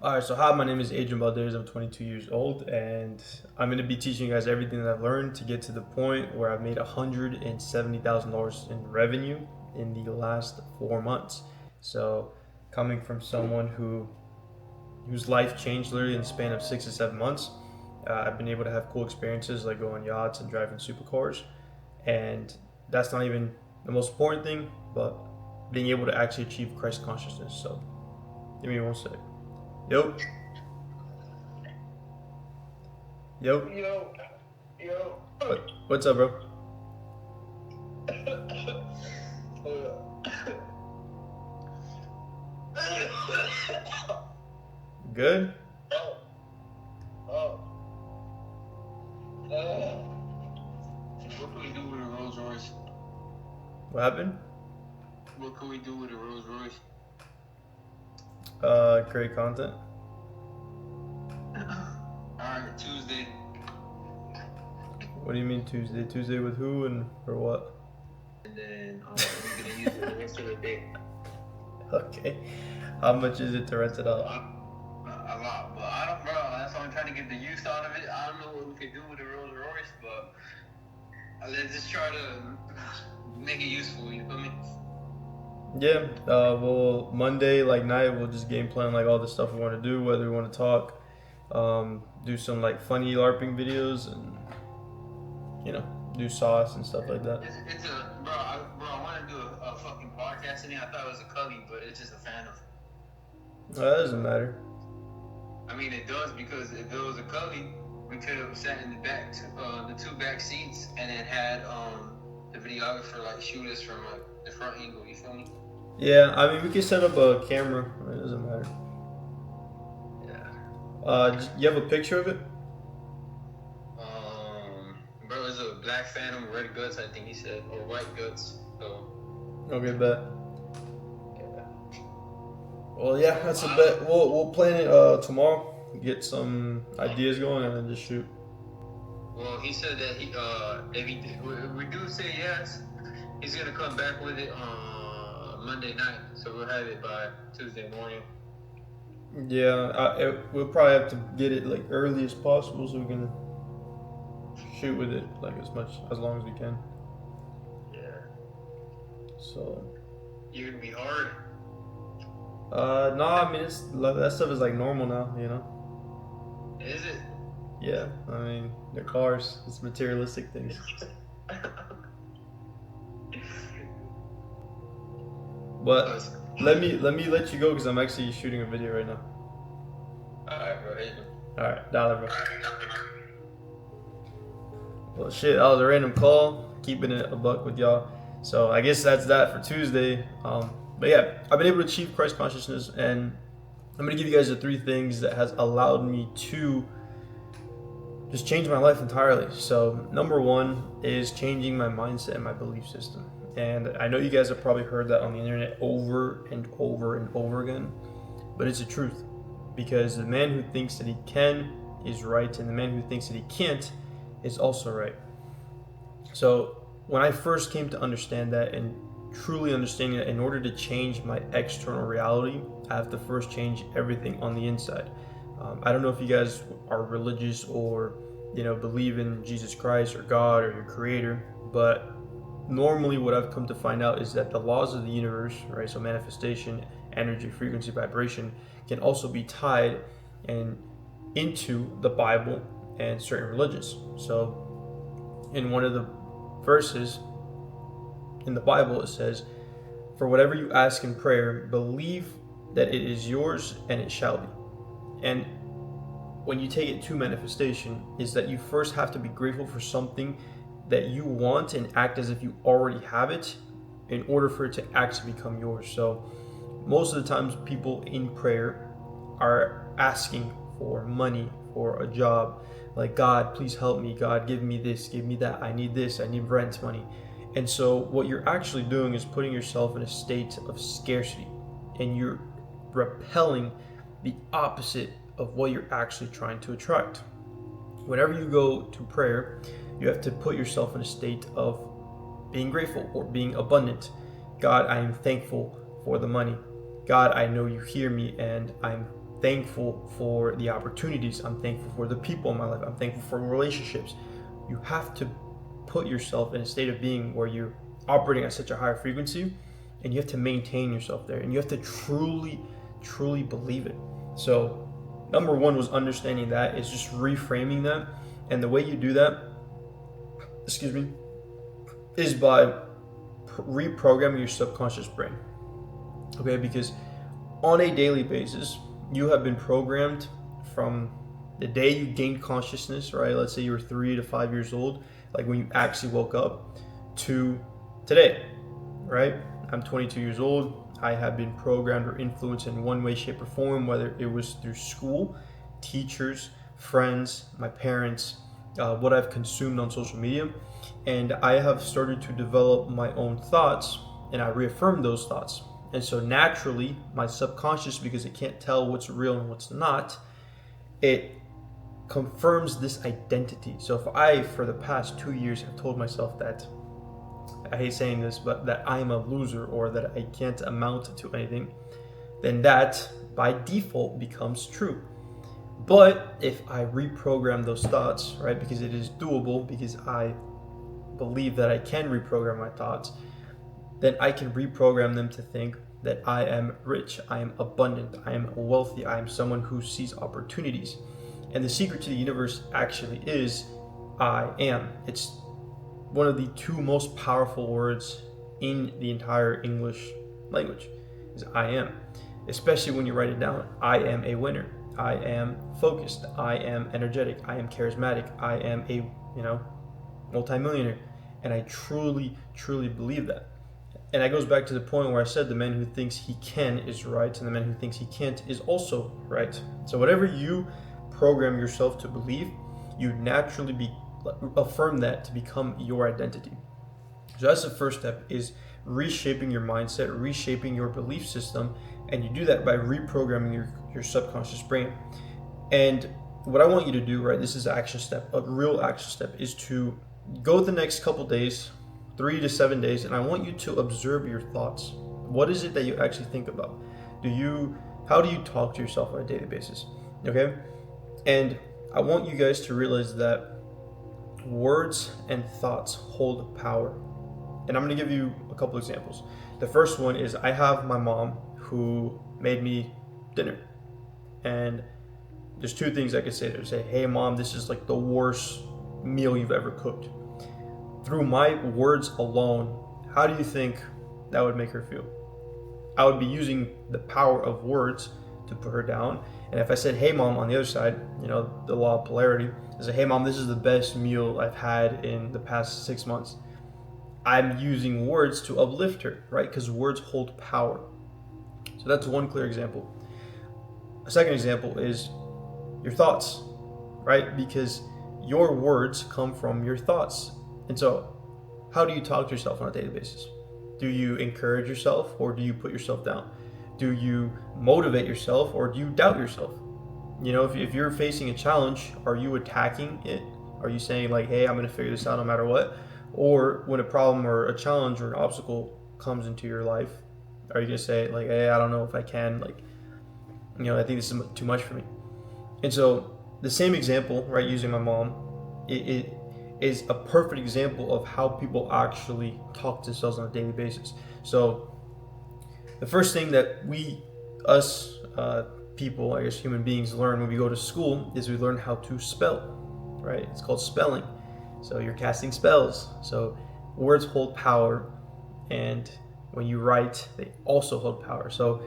All right, so hi, my name is Adrian Valdez. I'm 22 years old, and I'm going to be teaching you guys everything that I've learned to get to the point where I've made $170,000 in revenue in the last 4 months. So, coming from someone whose life changed literally in the span of 6 to 7 months, I've been able to have cool experiences like going on yachts and driving supercars, and that's not even the most important thing, but being able to actually achieve Christ consciousness. So, give me one sec. Yo, yo, Yo, yo. what's up, bro? Good? What can we do with a Rolls Royce? What happened? What can we do with a Rolls Royce? Create content. Alright, Tuesday. What do you mean Tuesday? Tuesday with who and for what? And then we're gonna use it the rest of the day. Okay. How much is it to rent it out? A lot, but I don't, bro. That's why I'm trying to get the use out of it. I don't know what we could do with a Rolls Royce, but let's just try to make it useful. You feel me? Yeah. Well, Monday like night we'll just game plan like all the stuff we want to do, whether we want to talk, do some like funny LARPing videos, and do sauce and stuff like that. It's a bro. I want to do a fucking podcast in it. I thought it was a Cully, but it's just a Phantom. That doesn't matter. I mean, it does, because if it was a Cully, we could have sat in the back, the two back seats, and then had the videographer like shoot us from like the front angle. You feel me? Yeah, I mean we can set up a camera. It doesn't matter. Yeah. You have a picture of it? Bro, it's a black Phantom, red guts, I think he said, or white guts. So. Okay, bet. Yeah. Well, yeah, that's a bet. We'll plan it tomorrow. Get some ideas going and then just shoot. Well, he said that if we do say yes, he's gonna come back with it on Monday night, so we'll have it by Tuesday morning. Yeah, we'll probably have to get it like early as possible so we can shoot with it like as long as we can. Yeah. So. You're gonna be hard. No, I mean that stuff is like normal now, you know. Is it? Yeah, I mean they're cars. It's materialistic things. But let me let you go because I'm actually shooting a video right now. Alright, bro. Alright, dollar, bro. Well, shit, that was a random call. Keeping it a buck with y'all. So I guess that's that for Tuesday. But yeah, I've been able to achieve Christ consciousness, and I'm gonna give you guys the 3 things that has allowed me to just change my life entirely. So number 1 is changing my mindset and my belief system. And I know you guys have probably heard that on the internet over and over and over again, but it's the truth. Because the man who thinks that he can is right, and the man who thinks that he can't is also right. So when I first came to understand that, and truly understanding that in order to change my external reality, I have to first change everything on the inside. I don't know if you guys are religious or believe in Jesus Christ or God or your creator, but normally what I've come to find out is that the laws of the universe, right, so manifestation, energy, frequency, vibration, can also be tied into the Bible and certain religions. So in one of the verses in the Bible, it says, "For whatever you ask in prayer, believe that it is yours and it shall be." And when you take it to manifestation, is that you first have to be grateful for something that you want and act as if you already have it in order for it to actually become yours. So most of the times people in prayer are asking for money, for a job, like, God, please help me. God, give me this, give me that. I need this, I need rent money. And so what you're actually doing is putting yourself in a state of scarcity, and you're repelling the opposite of what you're actually trying to attract. Whenever you go to prayer, you have to put yourself in a state of being grateful or being abundant. God, I am thankful for the money. God, I know you hear me, and I'm thankful for the opportunities. I'm thankful for the people in my life. I'm thankful for relationships. You have to put yourself in a state of being where you're operating at such a higher frequency, and you have to maintain yourself there, and you have to truly believe it. So number one was understanding that, is just reframing that. And the way you do that, is by reprogramming your subconscious brain. Okay, because on a daily basis, you have been programmed from the day you gained consciousness, right? Let's say you were 3 to 5 years old, like when you actually woke up, to today, right? I'm 22 years old. I have been programmed or influenced in one way, shape, or form, whether it was through school, teachers, friends, my parents, what I've consumed on social media. And I have started to develop my own thoughts, and I reaffirm those thoughts. And so naturally, my subconscious, because it can't tell what's real and what's not, it confirms this identity. So if I, for the past 2 years, have told myself that, I hate saying this, but that I'm a loser or that I can't amount to anything, then that by default becomes true. But if I reprogram those thoughts, right, because it is doable, because I believe that I can reprogram my thoughts, then I can reprogram them to think that I am rich, I am abundant, I am wealthy, I am someone who sees opportunities. And the secret to the universe actually is I am. It's one of the 2 most powerful words in the entire English language, is I am. Especially when you write it down. I am a winner. I am focused. I am energetic. I am charismatic. I am a, multimillionaire. And I truly believe that. And that goes back to the point where I said the man who thinks he can is right, and the man who thinks he can't is also right. So whatever you program yourself to believe, you naturally affirm that to become your identity. So that's the first step, is reshaping your mindset, reshaping your belief system, and you do that by reprogramming your subconscious brain. And what I want you to do, right, this is an action step, a real action step, is to go the next couple days, 3 to 7 days, and I want you to observe your thoughts. What is it that you actually think about? How do you talk to yourself on a daily basis? Okay? And I want you guys to realize that words and thoughts hold power. And I'm going to give you a couple examples. The first one is, I have my mom who made me dinner. And there's 2 things I could say to her. Say, hey mom, this is like the worst meal you've ever cooked. Through my words alone, how do you think that would make her feel? I would be using the power of words to put her down. And if I said, hey mom, on the other side, the law of polarity, I say, hey mom, this is the best meal I've had in the past 6 months. I'm using words to uplift her, right? Because words hold power. So that's one clear example. A second example is your thoughts, right? Because your words come from your thoughts. And so how do you talk to yourself on a daily basis? Do you encourage yourself, or do you put yourself down? Do you motivate yourself, or do you doubt yourself? If you're facing a challenge, are you attacking it? Are you saying like, hey, I'm going to figure this out no matter what? Or when a problem or a challenge or an obstacle comes into your life, are you going to say like, hey, I don't know if I can, I think this is too much for me. And so the same example, right, using my mom, it is a perfect example of how people actually talk to themselves on a daily basis. So the first thing that people, I guess human beings, learn when we go to school is we learn how to spell, right? It's called spelling. So you're casting spells. So words hold power, and when you write, they also hold power. So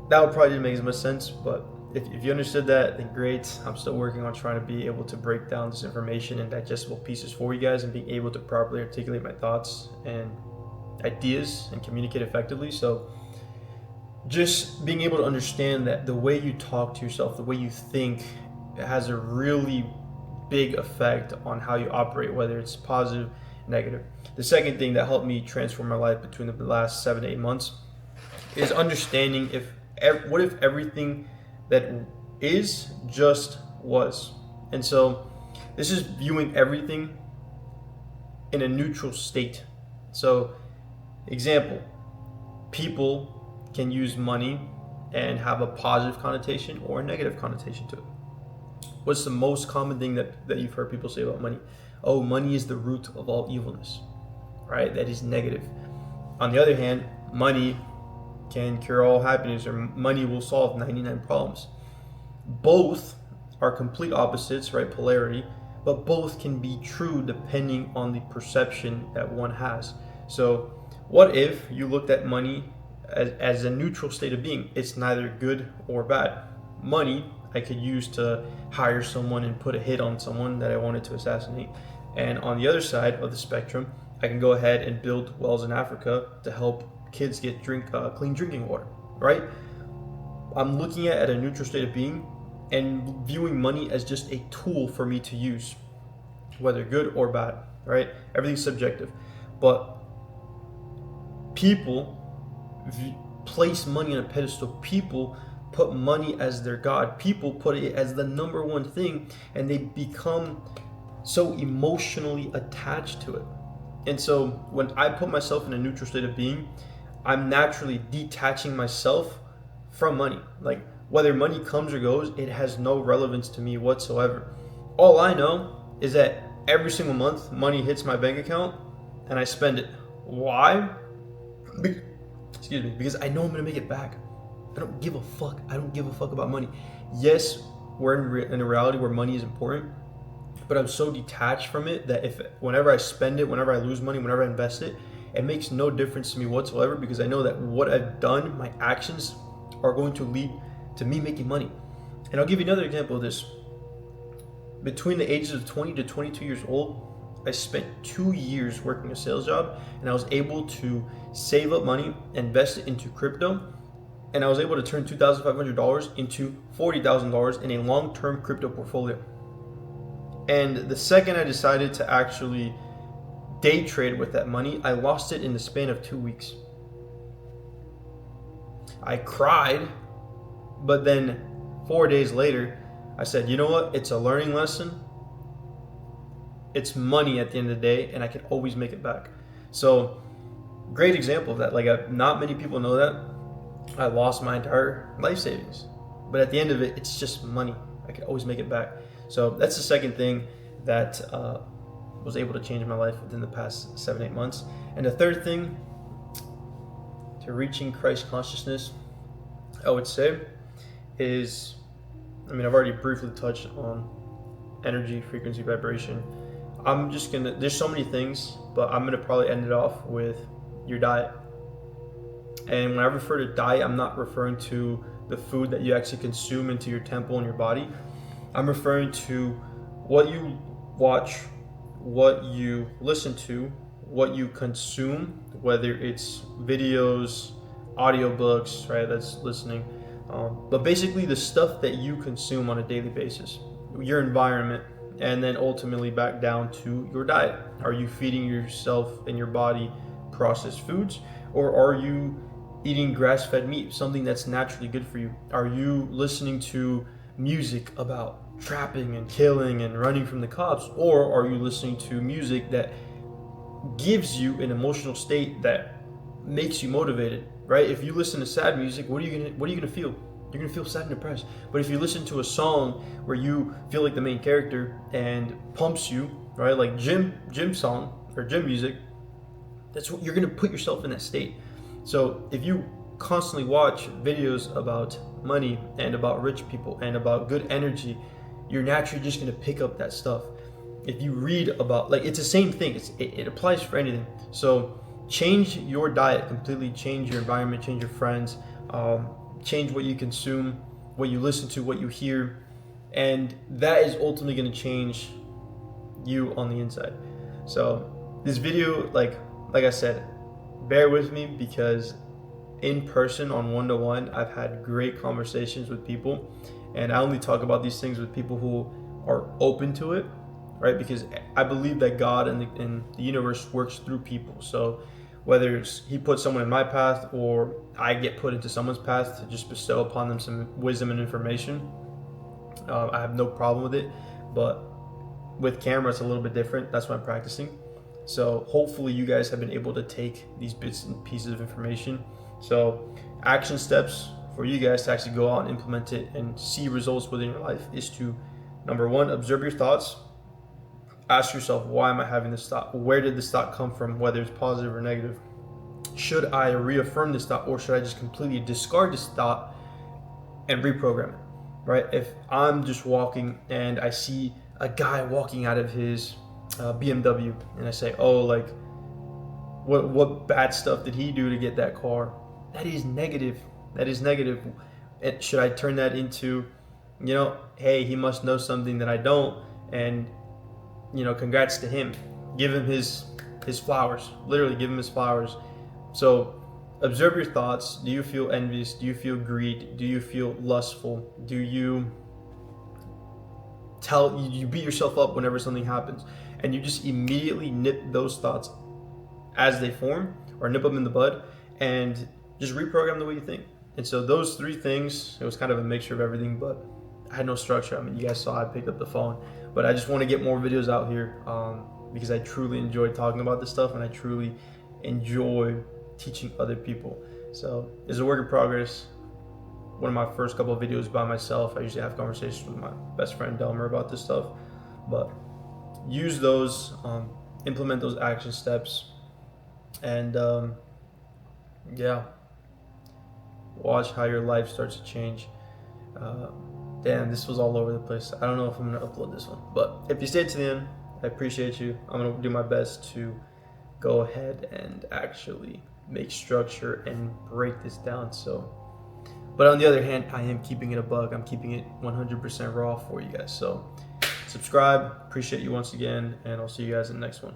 that would probably didn't make as much sense, but if you understood that, then great. I'm still working on trying to be able to break down this information in digestible pieces for you guys, and being able to properly articulate my thoughts and ideas and communicate effectively. So just being able to understand that the way you talk to yourself, the way you think, has a really big effect on how you operate, whether it's positive, negative. The second thing that helped me transform my life between the last 7 to 8 months is understanding what if everything that is just was. And so this is viewing everything in a neutral state. So example, people can use money and have a positive connotation or a negative connotation to it. What's the most common thing that you've heard people say about money? Oh, money is the root of all evilness, right? That is negative. On the other hand, money can cure all happiness, or money will solve 99 problems. Both are complete opposites, right? Polarity, but both can be true depending on the perception that one has. So what if you looked at money as a neutral state of being? It's neither good or bad. Money I could use to hire someone and put a hit on someone that I wanted to assassinate. And on the other side of the spectrum, I can go ahead and build wells in Africa to help kids get clean drinking water, right? I'm looking at a neutral state of being and viewing money as just a tool for me to use, whether good or bad, right? Everything's subjective. But people place money on a pedestal. People put money as their god. People put it as the number one thing, and they become so emotionally attached to it. And so when I put myself in a neutral state of being, I'm naturally detaching myself from money. Like, whether money comes or goes, it has no relevance to me whatsoever. All I know is that every single month money hits my bank account and I spend it. Why? Excuse me, because I know I'm gonna make it back. I don't give a fuck. I don't give a fuck about money. Yes, we're in a reality where money is important, but I'm so detached from it that whenever I spend it, whenever I lose money, whenever I invest it, it makes no difference to me whatsoever, because I know that what I've done, my actions, are going to lead to me making money. And I'll give you another example of this. Between the ages of 20 to 22 years old, I spent 2 years working a sales job, and I was able to save up money, invest it into crypto, and I was able to turn $2,500 into $40,000 in a long-term crypto portfolio. And the second I decided to actually day trade with that money, I lost it in the span of 2 weeks. I cried, but then 4 days later, I said, you know what? It's a learning lesson. It's money at the end of the day, and I can always make it back. So, great example of that. Like, not many people know that. I lost my entire life savings, but at the end of it, it's just money. I can always make it back. So that's the second thing that was able to change my life within the past 7-8 months. And the third thing to reaching Christ consciousness, I would say, is, I've already briefly touched on energy, frequency, vibration. There's so many things, but I'm gonna probably end it off with your diet. And when I refer to diet, I'm not referring to the food that you actually consume into your temple and your body. I'm referring to what you watch, what you listen to, what you consume, whether it's videos, audiobooks, right? That's listening. But basically the stuff that you consume on a daily basis, your environment, and then ultimately back down to your diet. Are you feeding yourself and your body processed foods, or are you eating grass-fed meat, something that's naturally good for you? Are you listening to music about trapping and killing and running from the cops, or are you listening to music that gives you an emotional state that makes you motivated, right? If you listen to sad music, what are you gonna feel? You're gonna feel sad and depressed. But if you listen to a song where you feel like the main character and pumps you, right, like gym song or gym music, that's what you're gonna put yourself in that state. So if you constantly watch videos about money and about rich people and about good energy, you're naturally just gonna pick up that stuff. If you read about, like, it's the same thing. It applies for anything. So change your diet completely, change your environment, change your friends, change what you consume, what you listen to, what you hear, and that is ultimately going to change you on the inside. So this video, like I said, bear with me, because in person on one-to-one, I've had great conversations with people, and I only talk about these things with people who are open to it, right? Because I believe that God and the universe works through people. So whether it's he puts someone in my path or I get put into someone's path to just bestow upon them some wisdom and information, I have no problem with it. But with camera, it's a little bit different. That's why I'm practicing. So hopefully you guys have been able to take these bits and pieces of information. So action steps for you guys to actually go out and implement it and see results within your life is to, number one, observe your thoughts. Ask yourself, why am I having this thought? Where did this thought come from, whether it's positive or negative? Should I reaffirm this thought, or should I just completely discard this thought and reprogram it, right? If I'm just walking and I see a guy walking out of his BMW and I say, oh, like, what bad stuff did he do to get that car? That is negative. That is negative. And should I turn that into, hey, he must know something that I don't, and congrats to him. Give him his flowers. Literally give him his flowers. So observe your thoughts. Do you feel envious? Do you feel greed? Do you feel lustful? Do you beat yourself up whenever something happens? And you just immediately nip those thoughts as they form, or nip them in the bud, and just reprogram the way you think. And so those three things, it was kind of a mixture of everything, but I had no structure. I mean, you guys saw I picked up the phone, but I just want to get more videos out here because I truly enjoy talking about this stuff, and I truly enjoy teaching other people. So it's a work in progress. One of my first couple of videos by myself. I usually have conversations with my best friend Delmer about this stuff, but use those, implement those action steps, and watch how your life starts to change. Damn, this was all over the place. I don't know if I'm gonna upload this one, but if you stayed to the end, I appreciate you. I'm gonna do my best to go ahead and actually make structure and break this down. So, but on the other hand, I am keeping it a buck. I'm keeping it 100% raw for you guys. So subscribe. Appreciate you once again, and I'll see you guys in the next one.